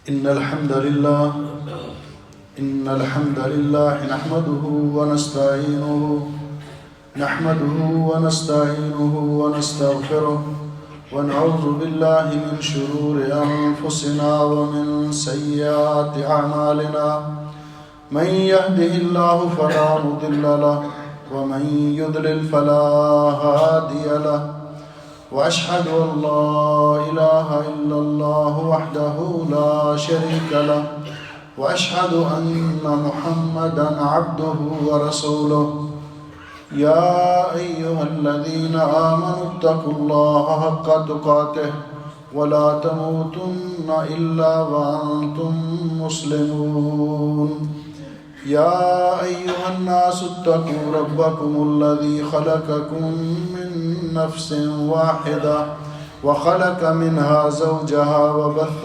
إن الحمد لله نحمده ونستغفره ونعوذ بالله من شرور أنفسنا ومن سيئات أعمالنا من يهده الله فلا مضل له ومن يضلل فلا هادي له وأشهد أن لا إله إلا الله وحده لا شريك له وأشهد أن محمدا عبده ورسوله يا أيها الذين آمنوا اتقوا الله حق تقاته ولا تموتن إلا وأنتم مسلمون يا أيها الناس اتقوا ربكم الذي خلقكم من نفس واحدة وخلق منها زوجها وبث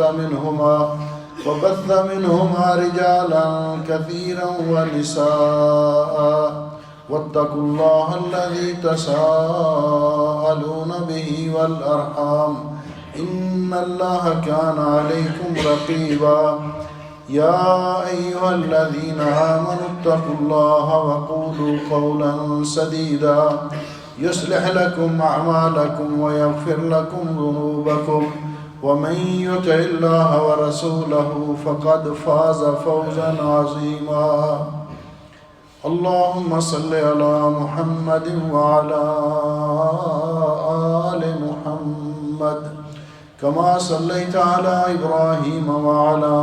منهما رجالا كثيرا ونساء واتقوا الله الذي تساءلون به والأرحام إن الله كان عليكم رقيبا يا أيها الذين آمنوا اتقوا الله وقولوا قولا سديدا يصلح لكم أعمالكم ويغفر لكم ذنوبكم ومن يطع الله ورسوله فقد فاز فوزا عظيما اللهم صل على محمد وعلى آل محمد كما صليت على إبراهيم وعلى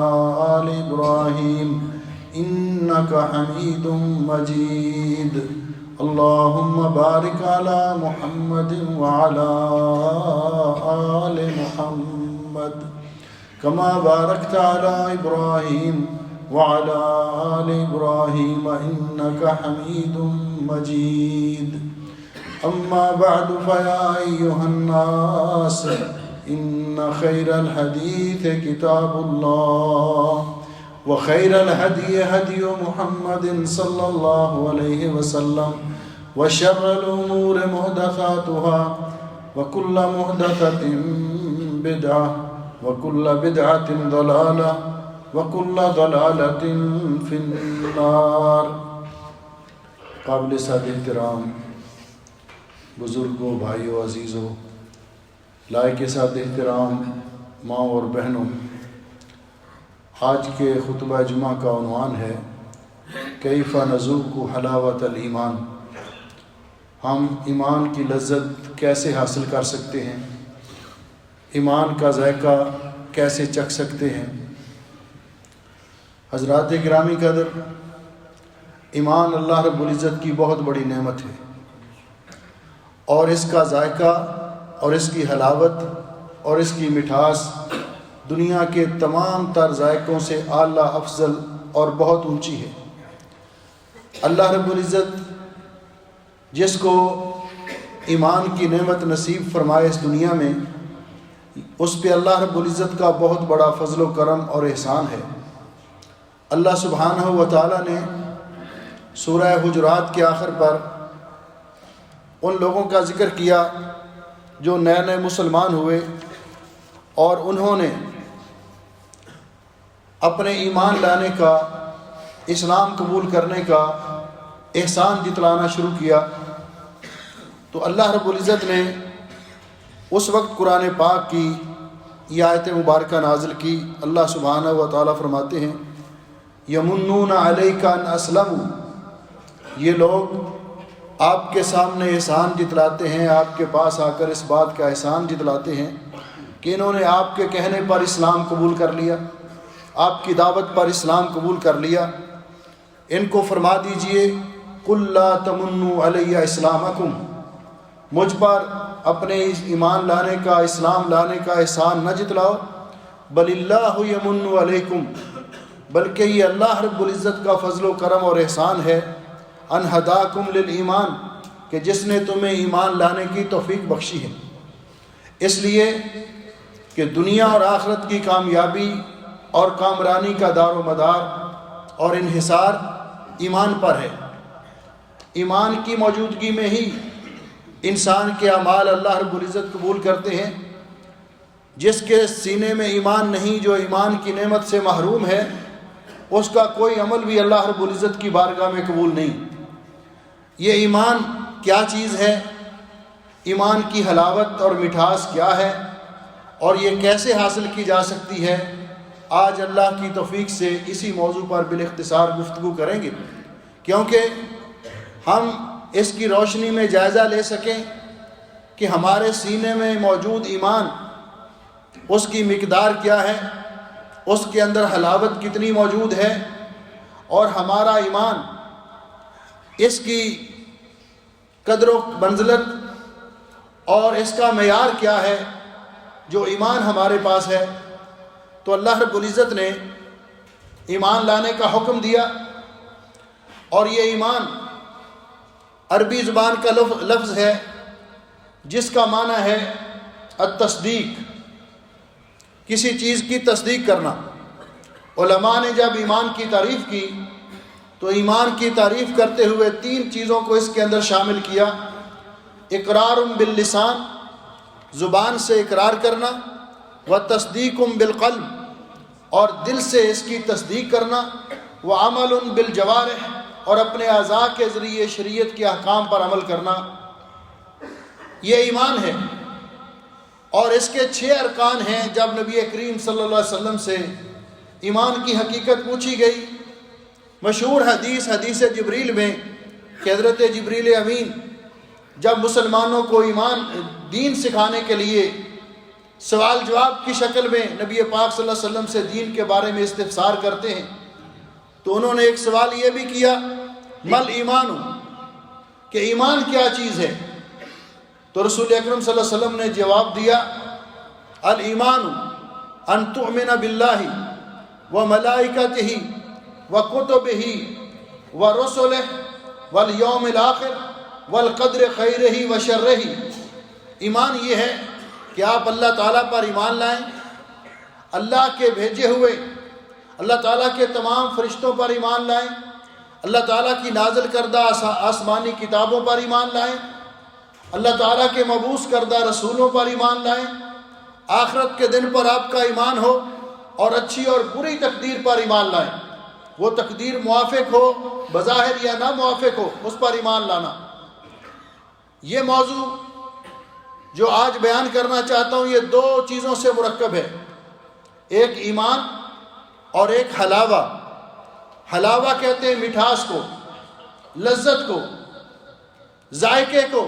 آل إبراهيم إنك حميد مجيد اللهم بارك على محمد وعلى آل محمد كما باركت على إبراهيم وعلى آل إبراهيم إنك حميد مجيد أما بعد فيا أيها الناس إن خير الحديث كتاب الله وخير الهدي هدي محمد صلى الله عليه وسلم وشر الأمور محدثاتها وكل محدثة بدعة وكل بدعة ضلالة وكل ضلالة في النار. قابل صد احترام بزرگوں، بھائیوں، عزیزوں، لائق ساتھ احترام ماں اور بہنوں، آج کے خطبہ جمعہ کا عنوان ہے کیف نذوق حلاوت الایمان. ہم ایمان کی لذت کیسے حاصل کر سکتے ہیں، ایمان کا ذائقہ کیسے چکھ سکتے ہیں. حضرات گرامی قدر، ایمان اللہ رب العزت کی بہت بڑی نعمت ہے، اور اس کا ذائقہ اور اس کی حلاوت اور اس کی مٹھاس دنیا کے تمام تر ذائقوں سے اعلیٰ، افضل اور بہت اونچی ہے. اللہ رب العزت جس کو ایمان کی نعمت نصیب فرمائے اس دنیا میں، اس پہ اللہ رب العزت کا بہت بڑا فضل و کرم اور احسان ہے. اللہ سبحانہ و تعالیٰ نے سورہ حجرات کے آخر پر ان لوگوں کا ذکر کیا جو نئے نئے مسلمان ہوئے اور انہوں نے اپنے ایمان لانے کا، اسلام قبول کرنے کا احسان جتلانا شروع کیا. تو اللہ رب العزت نے اس وقت قرآن پاک کی یہ آیت مبارکہ نازل کی. اللہ سبحانہ و تعالیٰ فرماتے ہیں یمنون علیک ان اسلموا، یہ لوگ آپ کے سامنے احسان جتلاتے ہیں، آپ کے پاس آ کر اس بات کا احسان جتلاتے ہیں کہ انہوں نے آپ کے کہنے پر اسلام قبول کر لیا، آپ کی دعوت پر اسلام قبول کر لیا. ان کو فرما دیجئے قل لا تمنوا علی اسلامکم، مجھ پر اپنے ایمان لانے کا، اسلام لانے کا احسان نہ جتلاؤ، بل اللہ یمن علیکم، بلکہ یہ اللہ رب العزت کا فضل و کرم اور احسان ہے، ان ہداکم للایمان، کہ جس نے تمہیں ایمان لانے کی توفیق بخشی ہے. اس لیے کہ دنیا اور آخرت کی کامیابی اور کامرانی کا دار و مدار اور انحصار ایمان پر ہے. ایمان کی موجودگی میں ہی انسان کے اعمال اللہ رب العزت قبول کرتے ہیں. جس کے سینے میں ایمان نہیں، جو ایمان کی نعمت سے محروم ہے، اس کا کوئی عمل بھی اللہ رب العزت کی بارگاہ میں قبول نہیں۔ یہ ایمان کیا چیز ہے؟ ایمان کی حلاوت اور مٹھاس کیا ہے، اور یہ کیسے حاصل کی جا سکتی ہے؟ آج اللہ کی توفیق سے اسی موضوع پر بالاختصار گفتگو کریں گے، کیونکہ ہم اس کی روشنی میں جائزہ لے سکیں کہ ہمارے سینے میں موجود ایمان، اس کی مقدار کیا ہے، اس کے اندر حلاوت کتنی موجود ہے، اور ہمارا ایمان اس کی قدر و منزلت اور اس کا معیار کیا ہے جو ایمان ہمارے پاس ہے۔ تو اللہ رب العزت نے ایمان لانے کا حکم دیا، اور یہ ایمان عربی زبان کا لفظ ہے جس کا معنی ہے التصدیق، کسی چیز کی تصدیق کرنا۔ علماء نے جب ایمان کی تعریف کی تو ایمان کی تعریف کرتے ہوئے 3 چیزوں کو اس کے اندر شامل کیا: اقرار باللسان، زبان سے اقرار کرنا، و تصدیق بالقلب، اور دل سے اس کی تصدیق کرنا، و عمل بالجوارح، اور اپنے اعضاء کے ذریعے شریعت کے احکام پر عمل کرنا۔ یہ ایمان ہے، اور اس کے 6 ارکان ہیں۔ جب نبی کریم صلی اللہ علیہ وسلم سے ایمان کی حقیقت پوچھی گئی، مشہور حدیث جبریل میں کہ حضرت جبریل امین جب مسلمانوں کو ایمان دین سکھانے کے لیے سوال جواب کی شکل میں نبی پاک صلی اللہ علیہ وسلم سے دین کے بارے میں استفسار کرتے ہیں، تو انہوں نے ایک سوال یہ بھی کیا، مل ایمان، کہ ایمان کیا چیز ہے؟ تو رسول اکرم صلی اللہ علیہ وسلم نے جواب دیا، الایمان ان تؤمن باللہ وملائکتہ وکتبہ ورسلہ والیوم الاخر والقدر خیرہ وشرہ۔ ایمان یہ ہے کہ آپ اللہ تعالیٰ پر ایمان لائیں، اللہ کے بھیجے ہوئے اللہ تعالیٰ کے تمام فرشتوں پر ایمان لائیں، اللہ تعالیٰ کی نازل کردہ آسمانی کتابوں پر ایمان لائیں، اللہ تعالیٰ کے مبعوث کردہ رسولوں پر ایمان لائیں، آخرت کے دن پر آپ کا ایمان ہو، اور اچھی اور بری تقدیر پر ایمان لائیں۔ وہ تقدیر موافق ہو بظاہر یا نہ موافق ہو، اس پر ایمان لانا۔ یہ موضوع جو آج بیان کرنا چاہتا ہوں، یہ 2 چیزوں سے مرکب ہے، ایک ایمان اور ایک حلاوہ۔ حلاوہ کہتے ہیں مٹھاس کو، لذت کو، ذائقے کو،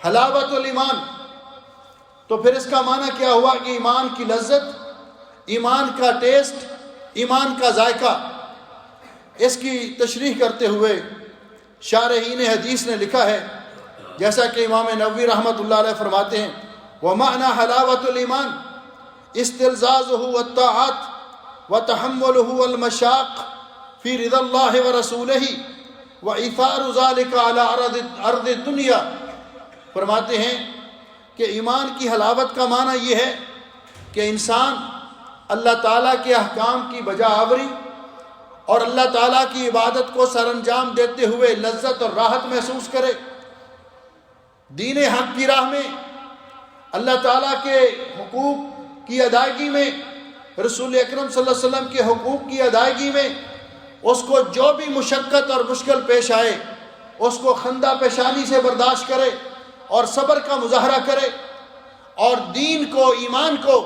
حلاوت الایمان۔ تو پھر اس کا معنی کیا ہوا کہ ایمان کی لذت، ایمان کا ٹیسٹ، ایمان کا ذائقہ۔ اس کی تشریح کرتے ہوئے شارحین حدیث نے لکھا ہے، جیسا کہ امام نووی رحمۃ اللہ علیہ فرماتے ہیں، وَمَعْنَى حَلَاوَةُ الْإِيمَانِ اسْتِلْزَازُهُ وَالطَّاعَاتِ وَتَحَمُّلُهُ وَالْمَشَاقِّ فِي رِضَى اللَّهِ وَرَسُولِهِ وَإِيثَارُ ذَلِكَ عَلَى أَرْضِ الدُّنْيَا۔ فرماتے ہیں کہ ایمان کی حلاوت کا معنی یہ ہے کہ انسان اللہ تعالیٰ کے احکام کی بجا آوری اور اللہ تعالیٰ کی عبادت کو سر انجام دیتے ہوئے لذت اور راحت محسوس کرے، دین حق کی راہ میں، اللہ تعالیٰ کے حقوق کی ادائیگی میں، رسول اکرم صلی اللہ علیہ وسلم کے حقوق کی ادائیگی میں اس کو جو بھی مشقت اور مشکل پیش آئے اس کو خندہ پیشانی سے برداشت کرے اور صبر کا مظاہرہ کرے، اور دین کو، ایمان کو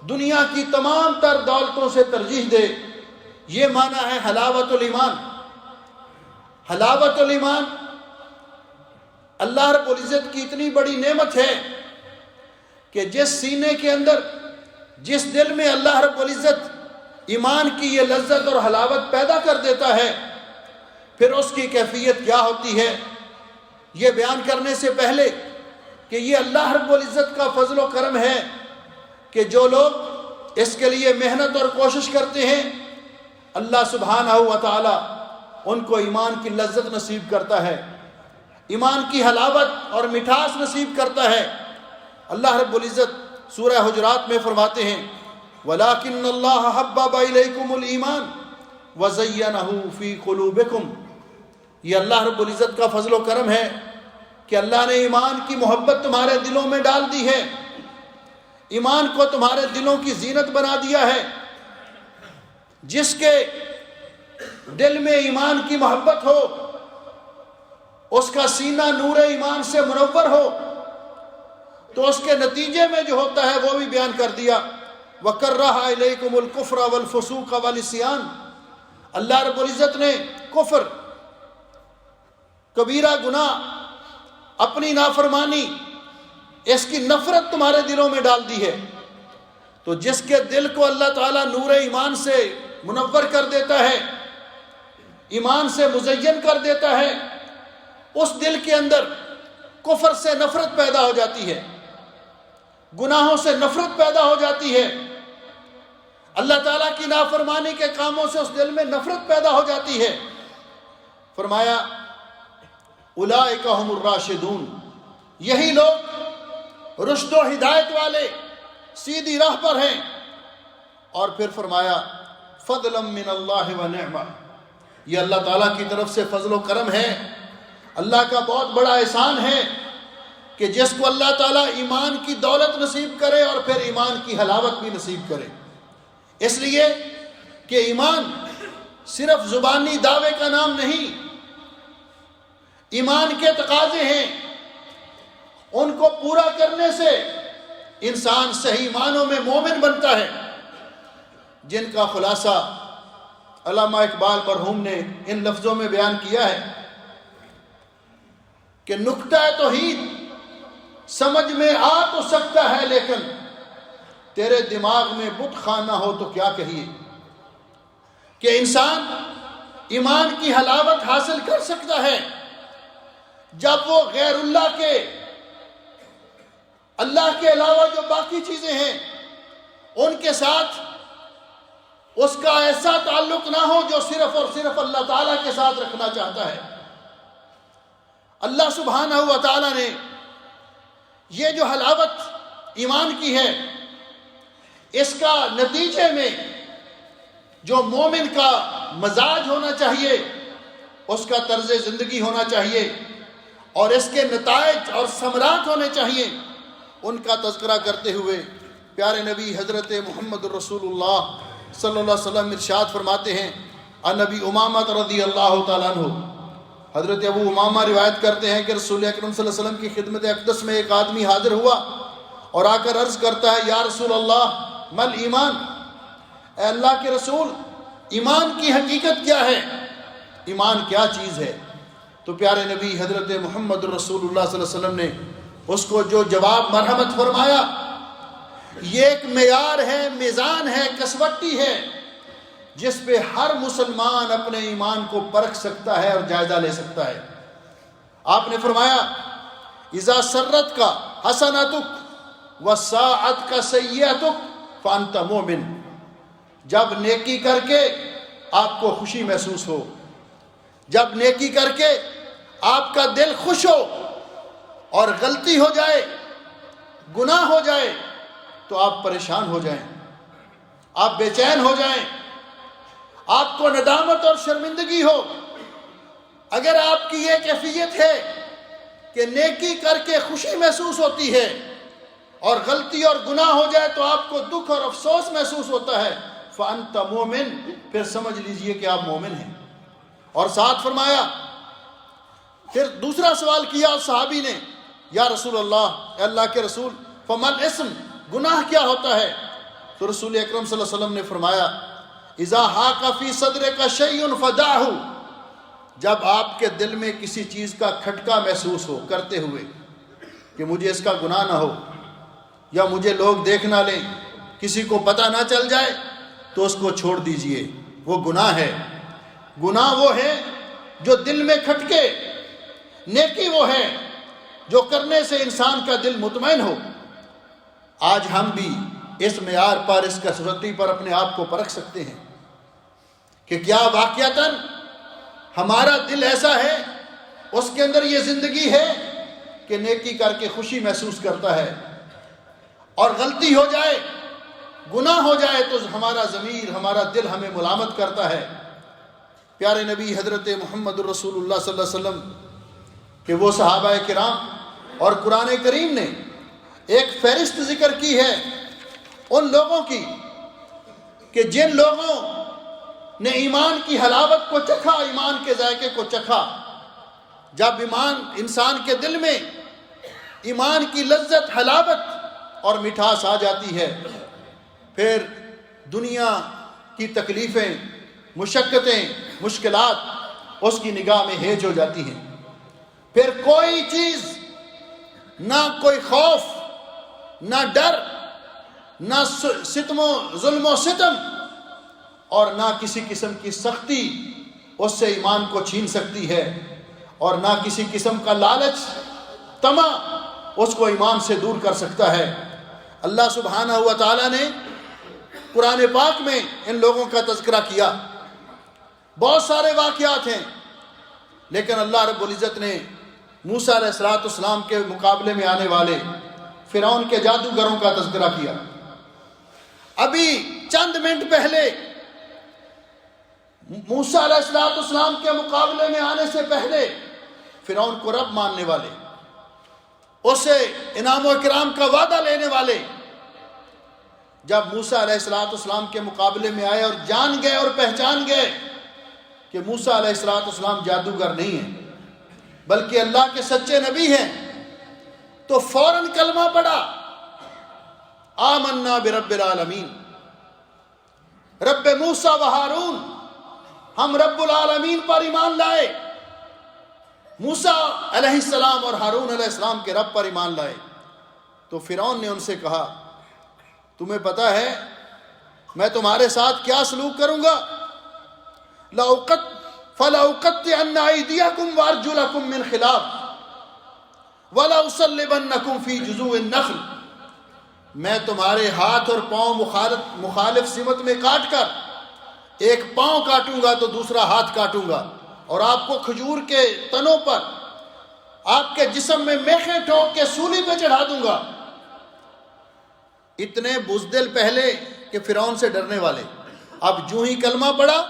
دنیا کی تمام تر دولتوں سے ترجیح دے۔ یہ معنی ہے حلاوت الایمان۔ حلاوت الایمان اللہ رب العزت کی اتنی بڑی نعمت ہے کہ جس سینے کے اندر، جس دل میں اللہ رب العزت ایمان کی یہ لذت اور حلاوت پیدا کر دیتا ہے، پھر اس کی کیفیت کیا ہوتی ہے، یہ بیان کرنے سے پہلے کہ یہ اللہ رب العزت کا فضل و کرم ہے کہ جو لوگ اس کے لیے محنت اور کوشش کرتے ہیں، اللہ سبحانہ و تعالی ان کو ایمان کی لذت نصیب کرتا ہے، ایمان کی حلاوت اور مٹھاس نصیب کرتا ہے۔ اللہ رب العزت سورہ حجرات میں فرماتے ہیں، وَلَكِنَّ اللَّهَ حَبَّبَ إِلَيْكُمُ الْإِيمَانَ وَزَيَّنَهُ فِي قُلُوبِكُمْ۔ یہ اللہ رب العزت کا فضل و کرم ہے کہ اللہ نے ایمان کی محبت تمہارے دلوں میں ڈال دی ہے، ایمان کو تمہارے دلوں کی زینت بنا دیا ہے۔ جس کے دل میں ایمان کی محبت ہو اس کا سینہ نور ایمان سے منور ہو، تو اس کے نتیجے میں جو ہوتا ہے وہ بھی بیان کر دیا۔ وَكَرَّهَ إِلَيْكُمُ الْكُفْرَ وَالْفُسُوقَ وَالْعِصْيَانَ، اللہ رب العزت نے کفر، کبیرہ گناہ، اپنی نافرمانی، اس کی نفرت تمہارے دلوں میں ڈال دی ہے۔ تو جس کے دل کو اللہ تعالیٰ نور ایمان سے منور کر دیتا ہے، ایمان سے مزین کر دیتا ہے، اس دل کے اندر کفر سے نفرت پیدا ہو جاتی ہے، گناہوں سے نفرت پیدا ہو جاتی ہے، اللہ تعالیٰ کی نافرمانی کے کاموں سے اس دل میں نفرت پیدا ہو جاتی ہے۔ فرمایا اولئک ھم الراشدون، یہی لوگ رشد و ہدایت والے سیدھی راہ پر ہیں۔ اور پھر فرمایا فضلا من اللہ و نعمہ، یہ اللہ تعالیٰ کی طرف سے فضل و کرم ہے، اللہ کا بہت بڑا احسان ہے کہ جس کو اللہ تعالیٰ ایمان کی دولت نصیب کرے اور پھر ایمان کی حلاوت بھی نصیب کرے۔ اس لیے کہ ایمان صرف زبانی دعوے کا نام نہیں، ایمان کے تقاضے ہیں، ان کو پورا کرنے سے انسان صحیح معنوں میں مومن بنتا ہے، جن کا خلاصہ علامہ اقبال مرحوم نے ان لفظوں میں بیان کیا ہے کہ نکتہ توحید سمجھ میں آ تو سکتا ہے، لیکن تیرے دماغ میں بت خانہ ہو تو کیا کہیے۔ کہ انسان ایمان کی حلاوت حاصل کر سکتا ہے جب وہ غیر اللہ کے علاوہ جو باقی چیزیں ہیں ان کے ساتھ اس کا ایسا تعلق نہ ہو جو صرف اور صرف اللہ تعالیٰ کے ساتھ رکھنا چاہتا ہے۔ اللہ سبحانہ و تعالیٰ نے یہ جو حلاوت ایمان کی ہے، اس کا نتیجے میں جو مومن کا مزاج ہونا چاہیے، اس کا طرز زندگی ہونا چاہیے، اور اس کے نتائج اور ثمرات ہونے چاہیے، ان کا تذکرہ کرتے ہوئے پیارے نبی حضرت محمد الرسول اللہ صلی اللہ علیہ وسلم ارشاد فرماتے ہیں، عن ابی امامہ رضی اللہ تعالیٰ عنہ، حضرت ابو امامہ روایت کرتے ہیں کہ رسول اکرم صلی اللہ علیہ وسلم کی خدمت اقدس میں ایک آدمی حاضر ہوا اور آ کر عرض کرتا ہے، یا رسول اللہ مل ایمان، اے اللہ کے رسول ایمان کی حقیقت کیا ہے، ایمان کیا چیز ہے؟ تو پیارے نبی حضرت محمد رسول اللہ صلی اللہ علیہ وسلم نے اس کو جو جواب مرحمت فرمایا، یہ ایک معیار ہے، میزان ہے، کسوٹی ہے، جس پہ ہر مسلمان اپنے ایمان کو پرکھ سکتا ہے اور جائزہ لے سکتا ہے۔ آپ نے فرمایا اذا سرت کا حسنتک وساعت کا سیئتک فانت مومن، جب نیکی کر کے آپ کو خوشی محسوس ہو، جب نیکی کر کے آپ کا دل خوش ہو اور غلطی ہو جائے، گناہ ہو جائے تو آپ پریشان ہو جائیں، آپ بے چین ہو جائیں، آپ کو ندامت اور شرمندگی ہو۔ اگر آپ کی یہ کیفیت ہے کہ نیکی کر کے خوشی محسوس ہوتی ہے اور غلطی اور گناہ ہو جائے تو آپ کو دکھ اور افسوس محسوس ہوتا ہے، فَأَنْتَ مُؤْمِن، پھر سمجھ لیجئے کہ آپ مومن ہیں۔ اور ساتھ فرمایا، پھر دوسرا سوال کیا صحابی نے، یا رسول اللہ، اے اللہ کے رسول، فَمَا الْإِثْمُ، گناہ کیا ہوتا ہے؟ تو رسول اکرم صلی اللہ علیہ وسلم نے فرمایا اذا حاک فی صدرک شیء فدعہ، جب آپ کے دل میں کسی چیز کا کھٹکا محسوس ہو کرتے ہوئے کہ مجھے اس کا گناہ نہ ہو، یا مجھے لوگ دیکھ نہ لیں، کسی کو پتہ نہ چل جائے، تو اس کو چھوڑ دیجئے، وہ گناہ ہے۔ گناہ وہ ہے جو دل میں کھٹکے، نیکی وہ ہے جو کرنے سے انسان کا دل مطمئن ہو۔ آج ہم بھی اس معیار پر، اس کسوٹی پر اپنے آپ کو پرکھ سکتے ہیں کہ کیا واقعتاً ہمارا دل ایسا ہے، اس کے اندر یہ زندگی ہے کہ نیکی کر کے خوشی محسوس کرتا ہے، اور غلطی ہو جائے، گناہ ہو جائے تو ہمارا ضمیر، ہمارا دل ہمیں ملامت کرتا ہے۔ پیارے نبی حضرت محمد الرسول اللہ صلی اللہ علیہ وسلم کہ وہ صحابہ کرام اور قرآن کریم نے ایک فہرست ذکر کی ہے ان لوگوں کی کہ جن لوگوں نے ایمان کی حلاوت کو چکھا، ایمان کے ذائقے کو چکھا۔ جب انسان کے دل میں ایمان کی لذت، حلاوت اور مٹھاس آ جاتی ہے، پھر دنیا کی تکلیفیں، مشقتیں، مشکلات اس کی نگاہ میں ہیج ہو جاتی ہیں۔ پھر کوئی چیز، نہ کوئی خوف، نہ ڈر، نہ ظلم و ستم، اور نہ کسی قسم کی سختی اس سے ایمان کو چھین سکتی ہے، اور نہ کسی قسم کا لالچ، طمع اس کو ایمان سے دور کر سکتا ہے۔ اللہ سبحانہ و تعالیٰ نے قرآن پاک میں ان لوگوں کا تذکرہ کیا، بہت سارے واقعات ہیں، لیکن اللہ رب العزت نے موسیٰ علیہ السلام کے مقابلے میں آنے والے فرعون کے جادوگروں کا تذکرہ کیا۔ ابھی چند منٹ پہلے موسیٰ علیہ السلام کے مقابلے میں آنے سے پہلے فرعون کو رب ماننے والے، اسے انعام و اکرام کا وعدہ لینے والے، جب موسیٰ علیہ السلام کے مقابلے میں آئے اور جان گئے اور پہچان گئے کہ موسیٰ علیہ السلام جادوگر نہیں ہیں بلکہ اللہ کے سچے نبی ہیں، تو فوراً کلمہ پڑھا، آمنا برب العالمین، رب موسیٰ و ہارون، ہم رب العالمین پر ایمان لائے، موسیٰ علیہ السلام اور ہارون علیہ السلام کے رب پر ایمان لائے۔ تو فرعون نے ان سے کہا، تمہیں پتہ ہے میں تمہارے ساتھ کیا سلوک کروں گا؟ فَلَأُقَطِّعَنَّ أَيْدِيَكُمْ وَأَرْجُلَكُمْ مِنْ خِلَافٍ وَلَأُصَلِّبَنَّكُمْ فِي جُذُوعِ النَّخْلِ، میں تمہارے ہاتھ اور پاؤں مخالف سمت میں کاٹ کر، ایک پاؤں کاٹوں گا تو دوسرا ہاتھ کاٹوں گا، اور آپ کو کھجور کے تنوں پر آپ کے جسم میں میخیں ٹھوک کے سولی پہ چڑھا دوں گا۔ اتنے بزدل پہلے کہ فرعون سے ڈرنے والے، اب جو ہی کلمہ پڑھا،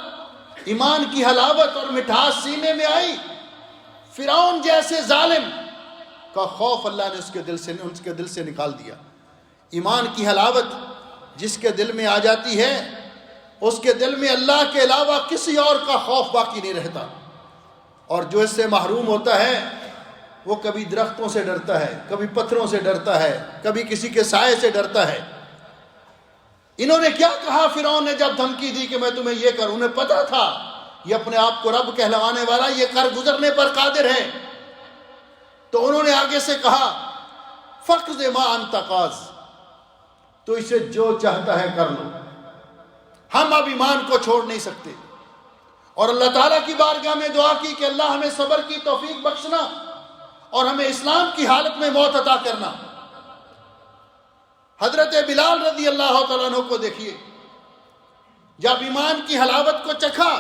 ایمان کی حلاوت اور مٹھاس سینے میں آئی، فرعون جیسے ظالم کا خوف اللہ نے اس کے دل سے نکال دیا۔ ایمان کی حلاوت جس کے دل میں آ جاتی ہے، اس کے دل میں اللہ کے علاوہ کسی اور کا خوف باقی نہیں رہتا، اور جو اس سے محروم ہوتا ہے وہ کبھی درختوں سے ڈرتا ہے، کبھی پتھروں سے ڈرتا ہے، کبھی کسی کے سائے سے ڈرتا ہے۔ انہوں نے کیا کہا فرعون نے جب دھمکی دی کہ میں تمہیں یہ کروں؟ انہیں پتا تھا یہ اپنے آپ کو رب کہلوانے والا، یہ کر گزرنے پر قادر ہے، تو انہوں نے آگے سے کہا فَقْضِ مَا أَنْتَ قَاضٍ، تو اسے جو چاہتا ہے کر لو، ہم اب ایمان کو چھوڑ نہیں سکتے۔ اور اللہ تعالیٰ کی بارگاہ میں دعا کی کہ اللہ ہمیں صبر کی توفیق بخشنا اور ہمیں اسلام کی حالت میں موت عطا کرنا۔ حضرت بلال رضی اللہ تعالیٰ عنہ کو دیکھیے، جب ایمان کی حلاوت کو چکھا،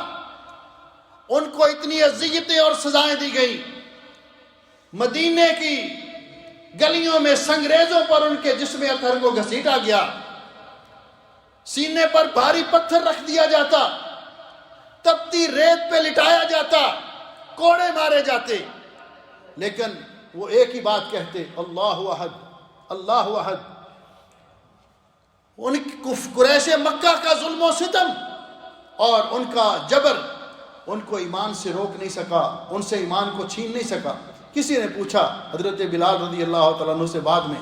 ان کو اتنی اذیتیں اور سزائیں دی گئی، مدینے کی گلیوں میں سنگریزوں پر ان کے جسم اطہر کو گھسیٹا گیا، سینے پر بھاری پتھر رکھ دیا جاتا، تپتی ریت پہ لٹایا جاتا، کوڑے مارے جاتے، لیکن وہ ایک ہی بات کہتے، اللہ احد، اللہ احد۔ ان قریش مکہ کا ظلم و ستم اور ان کا جبر ان کو ایمان سے روک نہیں سکا، ان سے ایمان کو چھین نہیں سکا۔ کسی نے پوچھا حضرت بلال رضی اللہ تعالیٰ عنہ سے بعد میں،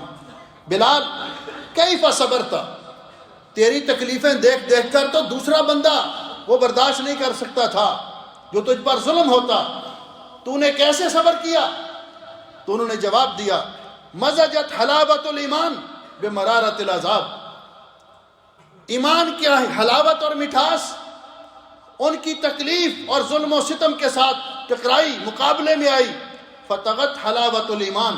بلال کیف صبرت، تیری تکلیفیں دیکھ دیکھ کر تو دوسرا بندہ وہ برداشت نہیں کر سکتا تھا جو تجھ پر ظلم ہوتا، تو نے کیسے صبر کیا؟ تو انہوں نے جواب دیا، مزجت حلاوت الایمان بمرارت العذاب، ایمان کی حلاوت اور مٹھاس ان کی تکلیف اور ظلم و ستم کے ساتھ ٹکرائی، مقابلے میں آئی، فتغت حلاوت الایمان،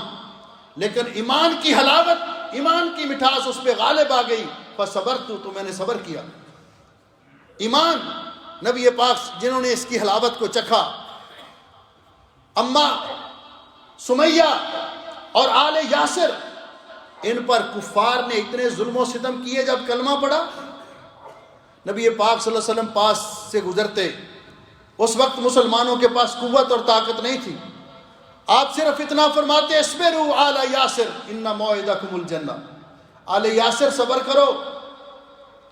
لیکن ایمان کی حلاوت، ایمان کی مٹھاس اس پہ غالب آ گئی، فصبرت، تو میں نے صبر کیا۔ ایمان نبی پاک جنہوں نے اس کی حلاوت کو چکھا، اماں سمیہ اور آل یاسر، ان پر کفار نے اتنے ظلم و ستم کیے، جب کلمہ پڑھا نبی پاک صلی اللہ علیہ وسلم پاس سے گزرتے، اس وقت مسلمانوں کے پاس قوت اور طاقت نہیں تھی، آپ صرف اتنا فرماتے، اصبروا آل یاسر ان موعدکم الجنہ، آل یاسر صبر کرو،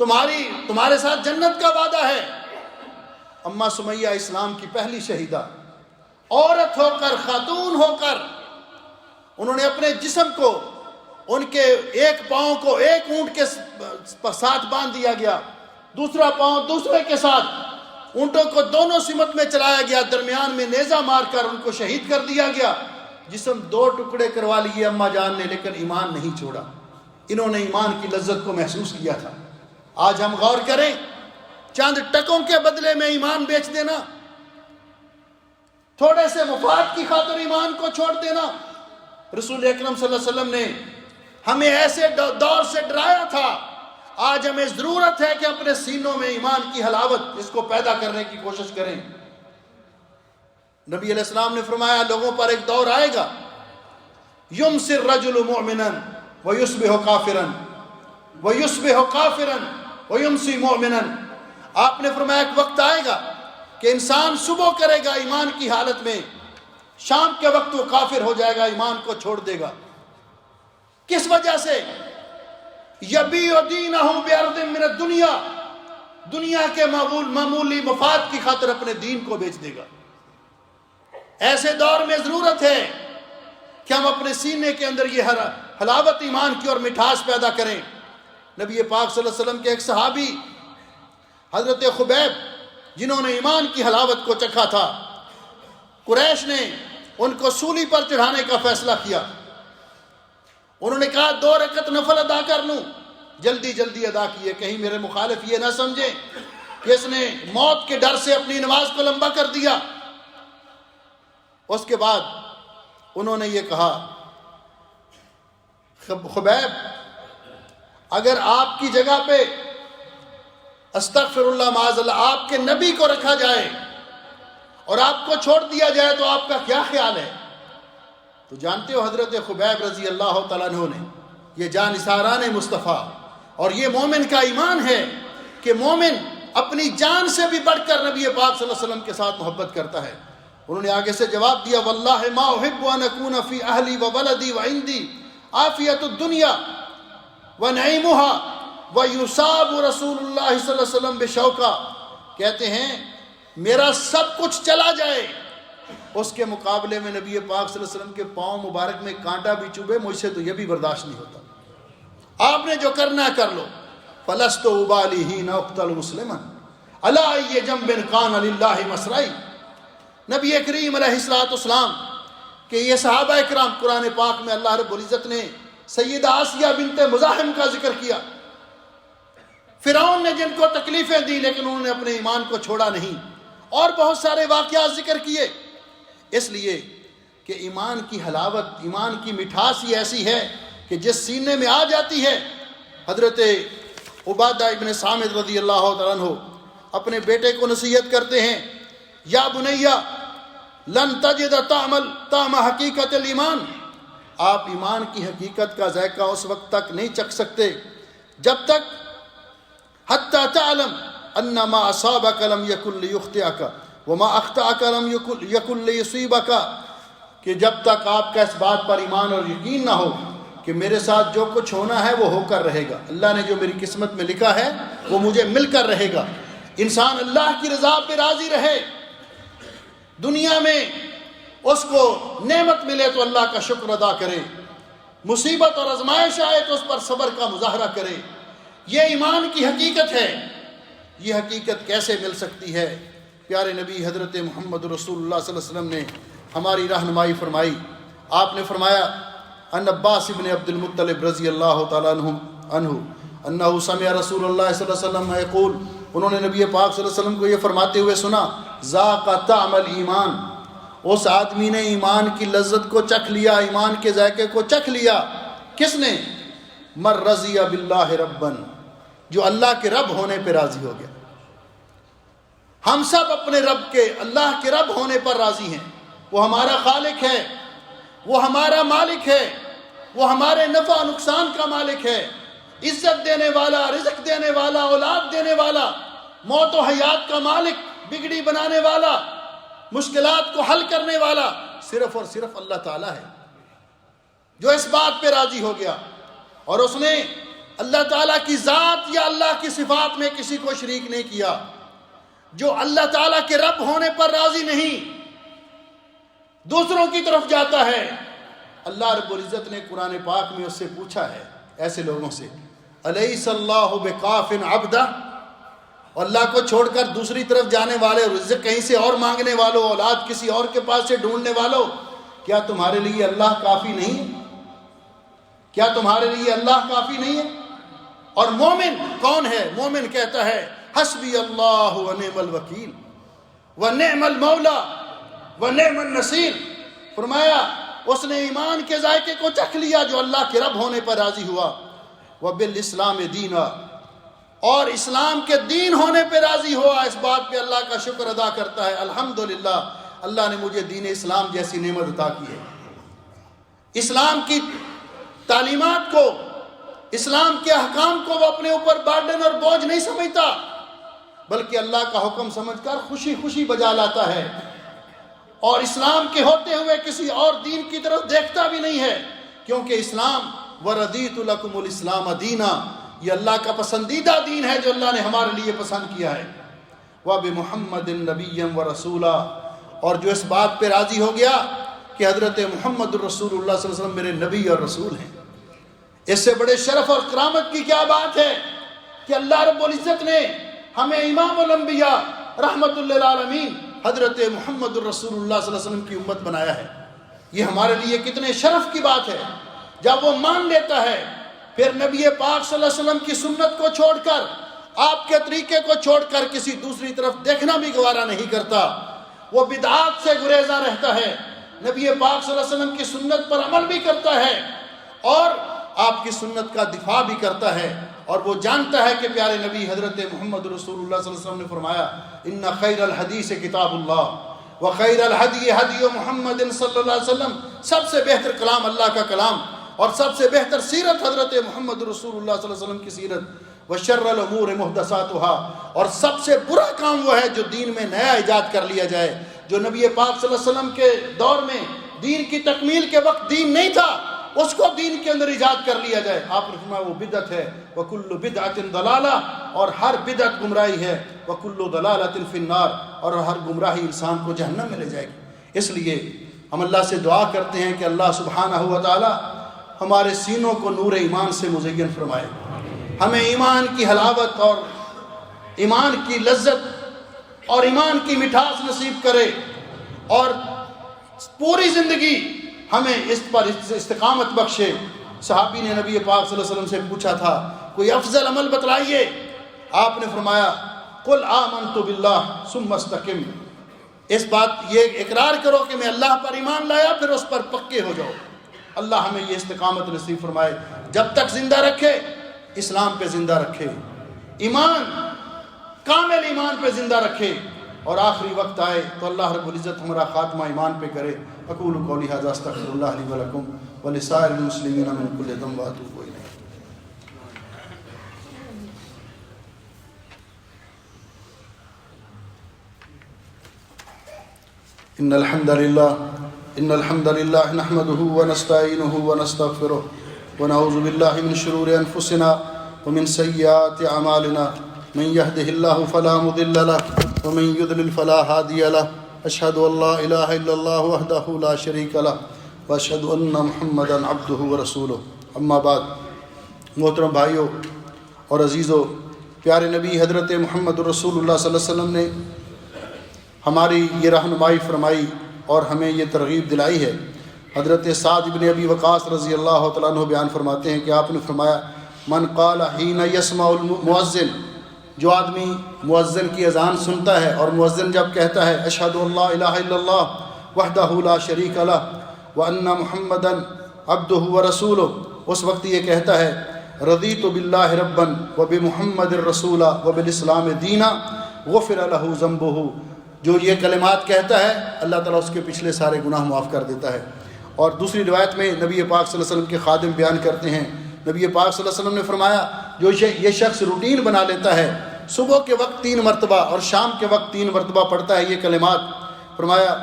تمہارے ساتھ جنت کا وعدہ ہے۔ اماں سمیہ اسلام کی پہلی شہیدہ، عورت ہو کر، خاتون ہو کر، انہوں نے اپنے جسم کو، ان کے ایک پاؤں کو ایک اونٹ کے ساتھ باندھ دیا گیا، دوسرا پاؤں دوسرے کے ساتھ، اونٹوں کو دونوں سمت میں چلایا گیا، درمیان میں نیزہ مار کر ان کو شہید کر دیا گیا، جسم 2 ٹکڑے کروا لیے اماں جان نے، لیکن ایمان نہیں چھوڑا۔ انہوں نے ایمان کی لذت کو محسوس کیا تھا۔ آج ہم غور کریں، چند ٹکوں کے بدلے میں ایمان بیچ دینا، تھوڑے سے مفاد کی خاطر ایمان کو چھوڑ دینا۔ رسول اکرم صلی اللہ علیہ وسلم نے ہمیں ایسے دور سے ڈرایا تھا، آج ہمیں ضرورت ہے کہ اپنے سینوں میں ایمان کی حلاوت اس کو پیدا کرنے کی کوشش کریں۔ نبی علیہ السلام نے فرمایا لوگوں پر ایک دور آئے گا، یمسی الرجل مؤمنا ویصبح کافرا ویصبح کافرا ویمسی مؤمنا۔ آپ نے فرمایا ایک وقت آئے گا کہ انسان صبح کرے گا ایمان کی حالت میں، شام کے وقت وہ کافر ہو جائے گا، ایمان کو چھوڑ دے گا۔ کس وجہ سے؟ یبیع دینہ بعرض من الدنیا، دنیا کے معمولی مفاد کی خاطر اپنے دین کو بیچ دے گا۔ ایسے دور میں ضرورت ہے کہ ہم اپنے سینے کے اندر یہ حلاوت ایمان کی اور مٹھاس پیدا کریں۔ نبی پاک صلی اللہ علیہ وسلم کے ایک صحابی حضرت خبیب، جنہوں نے ایمان کی حلاوت کو چکھا تھا، قریش نے ان کو سولی پر چڑھانے کا فیصلہ کیا۔ انہوں نے کہا 2 رکعت نفل ادا کر لوں، جلدی جلدی ادا کیے، کہیں میرے مخالف یہ نہ سمجھیں کہ اس نے موت کے ڈر سے اپنی نماز کو لمبا کر دیا۔ اس کے بعد انہوں نے یہ کہا خبیب، اگر آپ کی جگہ پہ استغفر اللہ معاذ اللہ آپ کے نبی کو رکھا جائے اور آپ کو چھوڑ دیا جائے تو آپ کا کیا خیال ہے؟ تو جانتے ہو حضرت خبیب رضی اللہ تعالیٰ عنہ نے، یہ جانثاران مصطفیٰ، اور یہ مومن کا ایمان ہے کہ مومن اپنی جان سے بھی بڑھ کر نبی پاک صلی اللہ علیہ وسلم کے ساتھ محبت کرتا ہے۔ انہوں نے آگے سے جواب دیا واللہ ما احب ان اکون فی اہلی و ولدی و عندی عافیت الدنیا و نعیمها ویصاب رسول اللہ صلی اللہ علیہ وسلم بشوکا۔ کہتے ہیں میرا سب کچھ چلا جائے، اس کے مقابلے میں نبی پاک صلی اللہ علیہ وسلم کے پاؤں مبارک میں کانٹا بھی چبھے، مجھ سے تو یہ بھی برداشت نہیں ہوتا۔ آپ نے جو کرنا ہے کر لو۔ فلست ابالی حین اقتل مسلما الی ای جنب کان للہ مسرعی۔ نبی کریم علیہ السلام کہ یہ صحابہ اکرام، قرآن پاک میں اللہ رب العزت نے سیدہ آسیہ بنت مزاحم کا ذکر کیا، فرعون نے جن کو تکلیفیں دی لیکن انہوں نے اپنے ایمان کو چھوڑا نہیں، اور بہت سارے واقعات ذکر کیے، اس لیے کہ ایمان کی حلاوت، ایمان کی مٹھاس ہی ایسی ہے کہ جس سینے میں آ جاتی ہے۔ حضرت عبادہ ابن صامت رضی اللہ تعالیٰ عنہ اپنے بیٹے کو نصیحت کرتے ہیں، یا بنیہ لن تجد طعم حقیقت الایمان، آپ ایمان کی حقیقت کا ذائقہ اس وقت تک نہیں چکھ سکتے جب تک حتی تعلم ان ما اصابک لم یکن لیخطئک وما اخطأک لم یکن لیصیبک، کہ جب تک آپ کا اس بات پر ایمان اور یقین نہ ہو کہ میرے ساتھ جو کچھ ہونا ہے وہ ہو کر رہے گا، اللہ نے جو میری قسمت میں لکھا ہے وہ مجھے مل کر رہے گا۔ انسان اللہ کی رضا پہ راضی رہے، دنیا میں اس کو نعمت ملے تو اللہ کا شکر ادا کرے، مصیبت اور آزمائش آئے تو اس پر صبر کا مظاہرہ کرے، یہ ایمان کی حقیقت ہے۔ یہ حقیقت کیسے مل سکتی ہے؟ پیارے نبی حضرت محمد رسول اللہ صلی اللہ علیہ وسلم نے ہماری رہنمائی فرمائی۔ آپ نے فرمایا ان عباس ابن عبد المطلب رضی اللہ تعالیٰ عنہ انہ سمع رسول اللہ صلی اللہ علیہ وسلم یقول، انہوں نے نبی پاک صلی اللہ علیہ وسلم کو یہ فرماتے ہوئے سنا، ذاق طعم الایمان، اس آدمی نے ایمان کی لذت کو چکھ لیا، ایمان کے ذائقے کو چکھ لیا۔ کس نے؟ من رضی باللہ ربا، جو اللہ کے رب ہونے پہ راضی ہو گیا۔ ہم سب اپنے رب کے، اللہ کے رب ہونے پر راضی ہیں، وہ ہمارا خالق ہے، وہ ہمارا مالک ہے، وہ ہمارے نفع و نقصان کا مالک ہے، عزت دینے والا، رزق دینے والا، اولاد دینے والا، موت و حیات کا مالک، بگڑی بنانے والا، مشکلات کو حل کرنے والا صرف اور صرف اللہ تعالیٰ ہے، جو اس بات پہ راضی ہو گیا۔ اور اس نے اللہ تعالیٰ کی ذات یا اللہ کی صفات میں کسی کو شریک نہیں کیا، جو اللہ تعالیٰ کے رب ہونے پر راضی نہیں، دوسروں کی طرف جاتا ہے، اللہ رب العزت نے قرآن پاک میں اس سے پوچھا ہے، ایسے لوگوں سے، الیس اللہ بکاف عبدہ، اللہ کو چھوڑ کر دوسری طرف جانے والے، رزق کہیں سے اور مانگنے والوں، اولاد کسی اور کے پاس سے ڈھونڈنے والوں، کیا تمہارے لیے اللہ کافی نہیں ہے؟ کیا تمہارے لیے اللہ کافی نہیں ہے؟ اور مومن کون ہے؟ مومن کہتا ہے حسبی اللہ ونعم الوکیل ونعم المولا ونعم النصیر۔ فرمایا اس نے ایمان کے ذائقے کو چکھ لیا جو اللہ کے رب ہونے پر راضی ہوا، وبالاسلام دینا، اور اسلام کے دین ہونے پہ راضی ہوا، اس بات پہ اللہ کا شکر ادا کرتا ہے، الحمدللہ اللہ نے مجھے دین اسلام جیسی نعمت عطا کی ہے۔ اسلام کی تعلیمات کو، اسلام کے احکام کو وہ اپنے اوپر برڈن اور بوجھ نہیں سمجھتا، بلکہ اللہ کا حکم سمجھ کر خوشی خوشی بجا لاتا ہے، اور اسلام کے ہوتے ہوئے کسی اور دین کی طرف دیکھتا بھی نہیں ہے، کیونکہ اسلام وَرَضِيتُ لَكُمُ الْإِسْلَامَ دِينًا، یہ اللہ کا پسندیدہ دین ہے جو اللہ نے ہمارے لیے پسند کیا ہے، وَبِمُحَمَّدٍ نَبِيًّا وَرَسُولًا، اور جو اس بات پہ راضی ہو گیا کہ حضرت محمد الرسول اللہ صلی اللہ علیہ وسلم میرے نبی اور رسول ہیں۔ اس سے بڑے شرف اور کرامت کی کیا بات ہے کہ اللہ رب العزت نے ہمیں امام الانبیاء رحمت للعالمین حضرت محمد الرسول اللہ صلی اللہ علیہ وسلم کی امت بنایا ہے۔ یہ ہمارے لیے کتنے شرف کی بات ہے جب وہ مان لیتا ہے، پھر نبی پاک صلی اللہ علیہ وسلم کی سنت کو چھوڑ کر، آپ کے طریقے کو چھوڑ کر کسی دوسری طرف دیکھنا بھی گوارا نہیں کرتا، وہ بدعات سے گریزاں رہتا ہے، نبی پاک صلی اللہ علیہ وسلم کی سنت پر عمل بھی کرتا ہے اور آپ کی سنت کا دفاع بھی کرتا ہے، اور وہ جانتا ہے کہ پیارے نبی حضرت محمد رسول اللہ صلی اللہ علیہ وسلم نے فرمایا ان خیر الحدیث کتاب اللہ وخیر الہدی ہدی محمد صلی اللہ علیہ وسلم، سب سے بہتر کلام اللہ کا کلام اور سب سے بہتر سیرت حضرت محمد رسول اللہ صلی اللہ علیہ وسلم کی سیرت، وشر الامور محدثاتها، اور سب سے برا کام وہ ہے جو دین میں نیا ایجاد کر لیا جائے، جو نبی پاک صلی اللہ علیہ وسلم کے دور میں دین کی تکمیل کے وقت دین نہیں تھا، اس کو دین کے اندر ایجاد کر لیا جائے۔ آپ نے فرمایا وہ بدعت ہے، وَكُلُّ بِدْعَةٍ ضَلَالَةٍ، اور ہر بدعت گمراہی ہے، وَكُلُّ ضَلَالَةٍ فِي النَّارِ، اور ہر گمراہی انسان کو جہنم میں لے جائے گی۔ اس لیے ہم اللہ سے دعا کرتے ہیں کہ اللہ سبحانہ و تعالی ہمارے سینوں کو نور ایمان سے مزین فرمائے، ہمیں ایمان کی حلاوت اور ایمان کی لذت اور ایمان کی مٹھاس نصیب کرے، اور پوری زندگی ہمیں اس پر استقامت بخشے۔ صحابی نے نبی پاک صلی اللہ علیہ وسلم سے پوچھا تھا کوئی افضل عمل بتلائیے، آپ نے فرمایا قل آمنت باللہ ثم استقم، اس بات یہ اقرار کرو کہ میں اللہ پر ایمان لایا، پھر اس پر پکے ہو جاؤ۔ اللہ ہمیں یہ استقامت نصیب فرمائے، جب تک زندہ رکھے اسلام پہ زندہ رکھے، ایمان کامل ایمان پہ زندہ رکھے، اور آخری وقت آئے تو اللہ رب العزت ہمارا خاتمہ ایمان پہ کرے۔ اقول قولی ھذا استغفر اللہ لی ولکم ولسائر المسلمین من کل ذنب واتوب الیہ۔ ان الحمد للہ نحمده ونستعینه ونستغفره ونعوذ باللہ من شرور انفسنا ومن سیئات اعمالنا، من يهده الله فلا مضل له ومن يضلل فلا هادي له، اشهد ان لا الہ الا اللہ وحدہ لا شریک لہ واشهد ان محمدا عبدہ ورسولہ۔ اما بعد، محترم بھائیوں اور عزیزوں، پیارے نبی حضرت محمد رسول اللہ صلی اللہ علیہ وسلم نے ہماری یہ رہنمائی فرمائی اور ہمیں یہ ترغیب دلائی ہے۔ حضرت سعد بن ابی وقاص رضی اللہ تعالیٰ عنہ بیان فرماتے ہیں کہ آپ نے فرمایا من قال حین یسمع المؤذن، جو آدمی مؤذن کی اذان سنتا ہے اور مؤذن جب کہتا ہے اشہد ان لا الہ الا اللہ وحدہ لا شریک لہ وان محمدا عبدہ ورسولہ، اس وقت یہ کہتا ہے رضیت باللہ ربا وبمحمد رسولا وبالاسلام دینا غفر لہ ذنبہ، جو یہ کلمات کہتا ہے اللہ تعالیٰ اس کے پچھلے سارے گناہ معاف کر دیتا ہے۔ اور دوسری روایت میں نبی پاک صلی اللہ علیہ وسلم کے خادم بیان کرتے ہیں، نبی پاک صلی اللہ علیہ وسلم نے فرمایا جو یہ شخص روٹین بنا لیتا ہے، صبح کے وقت 3 مرتبہ اور شام کے وقت 3 مرتبہ پڑھتا ہے یہ کلمات، فرمایا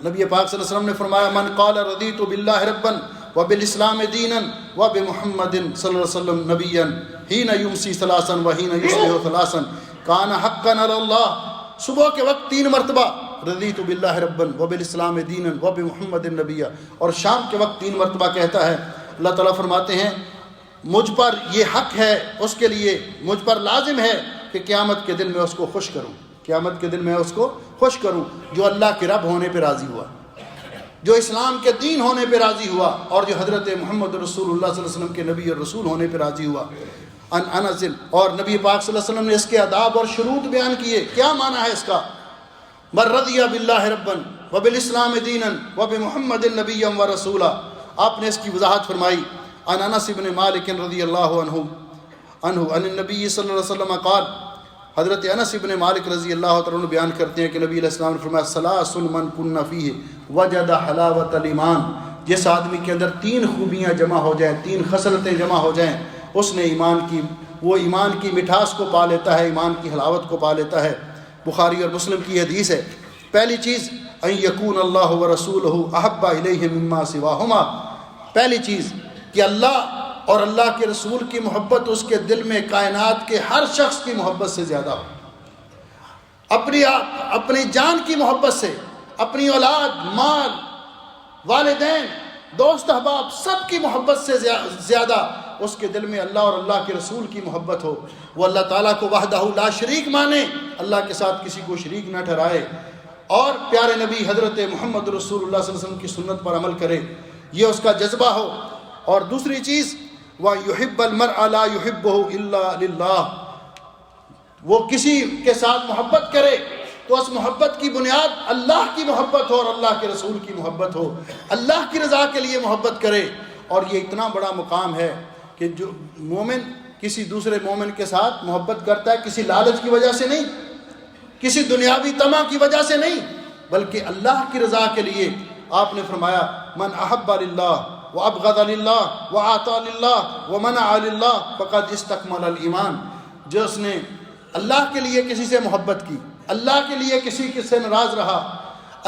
نبی پاک صلی اللہ علیہ وسلم نے فرمایا من قال رضیت باللہ ربا وبالاسلام دینا وبمحمد صلی اللہ علیہ وسلم نبیا حین یمسی ثلاثا وحین یصبح ثلاثا کان حقا علی اللہ. صبح کے وقت 3 مرتبہ رضیت باللہ ربا وبالاسلام دینا وبمحمد نبیا، اور شام کے وقت 3 مرتبہ کہتا ہے. اللہ تعالیٰ فرماتے ہیں مجھ پر یہ حق ہے، اس کے لیے مجھ پر لازم ہے کہ قیامت کے دن میں اس کو خوش کروں، قیامت کے دن میں اس کو خوش کروں جو اللہ کے رب ہونے پہ راضی ہوا، جو اسلام کے دین ہونے پہ راضی ہوا، اور جو حضرت محمد رسول اللہ صلی اللہ علیہ وسلم کے نبی اور رسول ہونے پہ راضی ہوا. انزل، اور نبی پاک صلی اللہ علیہ وسلم نے اس کے آداب اور شروط بیان کیے. کیا معنی ہے اس کا؟ من رضی باللہ ربا وبالاسلام دینا وبمحمد نبیا ورسولا. آپ نے اس کی وضاحت فرمائی. عن انس بن مالک رضی اللہ عنہ عن النبی صلی اللہ علیہ وسلم قال، حضرت انس بن مالک رضی اللہ تعالیٰ عنہ بیان کرتے ہیں کہ نبی علیہ السلام نے فرمایا ثلاث من کن فیہ وجد حلاوۃ الایمان. جس آدمی کے اندر 3 خوبیاں جمع ہو جائیں، 3 خصلتیں جمع ہو جائیں، اس نے وہ ایمان کی مٹھاس کو پا لیتا ہے، ایمان کی حلاوت کو پا لیتا ہے. بخاری اور مسلم کی حدیث ہے. پہلی چیز ان یکون اللہ ورسولہ احب الیہ مما سواہما. پہلی چیز کہ اللہ اور اللہ کے رسول کی محبت اس کے دل میں کائنات کے ہر شخص کی محبت سے زیادہ ہو. اپنی جان کی محبت سے، اپنی اولاد، مال، والدین، دوست احباب، سب کی محبت سے زیادہ اس کے دل میں اللہ اور اللہ کے رسول کی محبت ہو. وہ اللہ تعالیٰ کو وحدہ لا شریک مانے، اللہ کے ساتھ کسی کو شریک نہ ٹھہرائے، اور پیارے نبی حضرت محمد رسول اللہ صلی اللہ علیہ وسلم کی سنت پر عمل کرے، یہ اس کا جذبہ ہو. اور دوسری چیز وَيُحِبَّ الْمَرْءَ لَا يُحِبُّهُ إِلَّا لِلَّهِ. وہ کسی کے ساتھ محبت کرے تو اس محبت کی بنیاد اللہ کی محبت ہو اور اللہ کے رسول کی محبت ہو، اللہ کی رضا کے لیے محبت کرے. اور یہ اتنا بڑا مقام ہے کہ جو مومن کسی دوسرے مومن کے ساتھ محبت کرتا ہے کسی لالچ کی وجہ سے نہیں، کسی دنیاوی طمع کی وجہ سے نہیں، بلکہ اللہ کی رضا کے لیے. آپ نے فرمایا من احب للہ وابغض للہ واعطى للہ ومنع للہ فقد استکمل الایمان. جو اس نے اللہ کے لیے کسی سے محبت کی، اللہ کے لیے کسی سے ناراض رہا،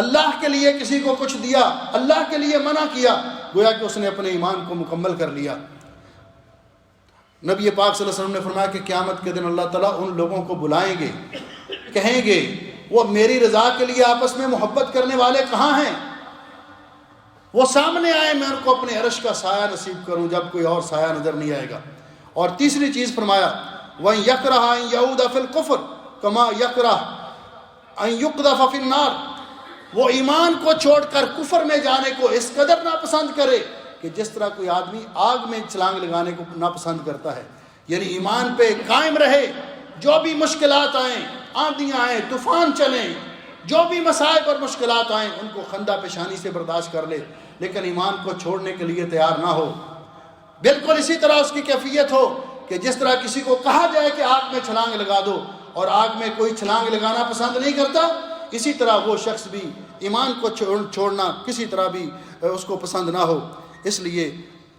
اللہ کے لیے کسی کو کچھ دیا، اللہ کے لیے منع کیا، گویا کہ اس نے اپنے ایمان کو مکمل کر لیا. نبی پاک صلی اللہ علیہ وسلم نے فرمایا کہ قیامت کے دن اللہ تعالیٰ ان لوگوں کو بلائیں گے، کہیں گے وہ میری رضا کے لیے آپس میں محبت کرنے والے کہاں ہیں؟ وہ سامنے آئے، میں ان کو اپنے عرش کا سایہ نصیب کروں جب کوئی اور سایہ نظر نہیں آئے گا. اور تیسری چیز فرمایا وَإِن يَكْرَهَ أَن يَعُودَ فِي الْكُفْرِ كَمَا يَكْرَهُ أَن يُقْذَفَ فِي النَّارِ. وہ ایمان کو چھوڑ کر کفر میں جانے کو اس قدر ناپسند کرے کہ جس طرح کوئی آدمی آگ میں چھلانگ لگانے کو ناپسند کرتا ہے. یعنی ایمان پہ قائم رہے، جو بھی مشکلات آئیں، آندیاں آئیں، طوفان چلیں، جو بھی مصائب اور مشکلات آئیں ان کو خندہ پیشانی سے برداشت کر لے، لیکن ایمان کو چھوڑنے کے لیے تیار نہ ہو. بالکل اسی طرح اس کی کیفیت ہو کہ جس طرح کسی کو کہا جائے کہ آگ میں چھلانگ لگا دو اور آگ میں کوئی چھلانگ لگانا پسند نہیں کرتا، اسی طرح وہ شخص بھی ایمان کو چھوڑنا کسی طرح بھی اس کو پسند نہ ہو. اس لیے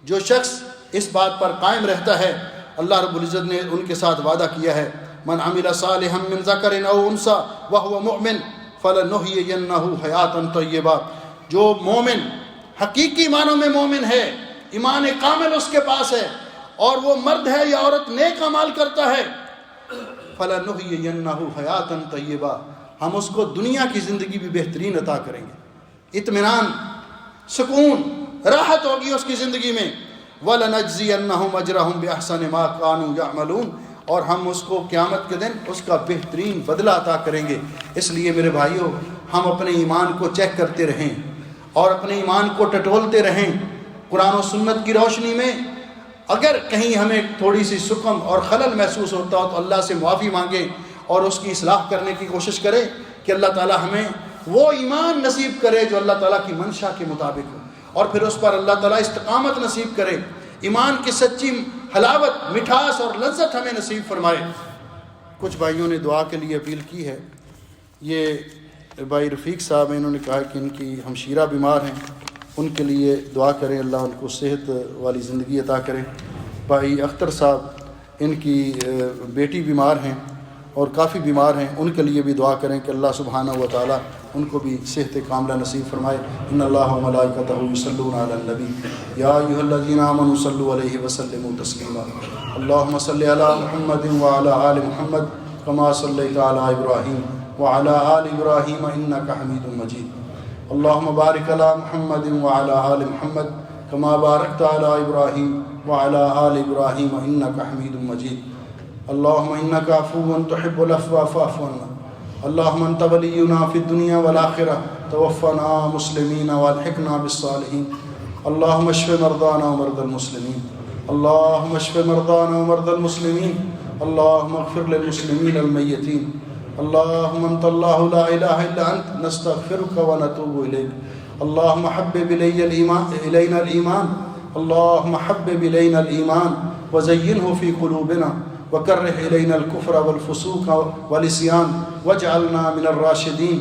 جو شخص اس بات پر قائم رہتا ہے، اللہ رب العزت نے ان کے ساتھ وعدہ کیا ہے من عمل صالحا من ذکر او انثی وهو مؤمن فلنحیینہ حیاۃ طیبہ. جو مومن حقیقی معنوں میں مومن ہے، ایمان کامل اس کے پاس ہے، اور وہ مرد ہے یا عورت نیک اعمال کرتا ہے، فلنحیینہ حیاۃ طیبہ، ہم اس کو دنیا کی زندگی بھی بہترین عطا کریں گے، اطمینان، سکون، راحت ہوگی اس کی زندگی میں. وَلَنَجْزِيَنَّهُمْ أَجْرَهُمْ بِأَحْسَنِ مَا كَانُوا يَعْمَلُونَ. اور ہم اس کو قیامت کے دن اس کا بہترین بدلہ عطا کریں گے. اس لیے میرے بھائیوں، ہم اپنے ایمان کو چیک کرتے رہیں اور اپنے ایمان کو ٹٹولتے رہیں قرآن و سنت کی روشنی میں. اگر کہیں ہمیں تھوڑی سی سکم اور خلل محسوس ہوتا ہو تو اللہ سے معافی مانگیں اور اس کی اصلاح کرنے کی کوشش کریں کہ اللہ تعالیٰ ہمیں وہ ایمان نصیب کرے جو اللہ تعالیٰ کی منشا کے مطابق ہو، اور پھر اس پر اللہ تعالیٰ استقامت نصیب کرے، ایمان کی سچی حلاوت، مٹھاس اور لذت ہمیں نصیب فرمائے. کچھ بھائیوں نے دعا کے لیے اپیل کی ہے. یہ بھائی رفیق صاحب ہیں، انہوں نے کہا کہ ان کی ہمشیرہ بیمار ہیں، ان کے لیے دعا کریں، اللہ ان کو صحت والی زندگی عطا کریں. بھائی اختر صاحب، ان کی بیٹی بیمار ہیں اور کافی بیمار ہیں، ان کے لیے بھی دعا کریں کہ اللہ سبحانہ و تعالیٰ ان کو بھی صحت کاملہ نصیب فرمائے۔ ان اللہ و ملائکتہ یصلون علی النبی یا ایھا الذین آمنوا صلوا علیہ وسلموا تسلیما۔ اللہم صل علی محمد وعلی آل محمد کما صلیت علی ابراہیم وعلی آل ابراہیم انک حمید مجید۔ اللہم بارک علی محمد وعلی آل محمد کما بارکت علی ابراہیم وعلی آل ابراہیم انک حمید مجید۔ اللہم انک عفو تحب العفو فاعف عنا۔ اللہم انت ولینا فی الدنیا والآخرہ توفنا مسلمین والحقنا بالصالحین۔ اللہم اشف مرضانا ومرضى المسلمین، اللہم اشف مرضانا ومرضى المسلمین، اللہم اغفر للمسلمین المیتین۔ اللہم انت اللہ لا الہ الا انت نستغفرک ونتوب الیک۔ اللہم حبب الینا الایمان، اللہم حبب الینا الایمان وزینہ فی قلوبنا وکرہ الینا الکفر والفسوق والعصیان واجعلنا من الراشدین۔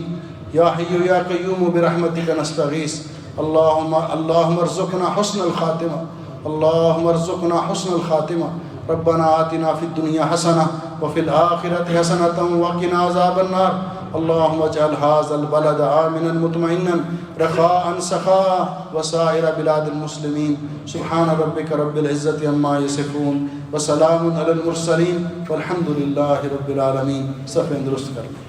یا حی یا قیوم برحمتک نستغیث۔ اللہم ارزقنا حسن الخاتمہ، اللہم ارزقنا حسن الخاتمہ۔ ربنا آتنا فی الدنیا حسنہ وفی الآخرۃ حسنۃ وقنا عذاب النار۔ اللہم اجعل ھذا البلد آمنا مطمئنا رخاء سخاء وسائر بلاد المسلمین۔ سبحان ربک رب العزۃ عما یصفون وسلام علی المرسلین والحمد للہ رب العالمین۔ صفحہ درست کر لیں۔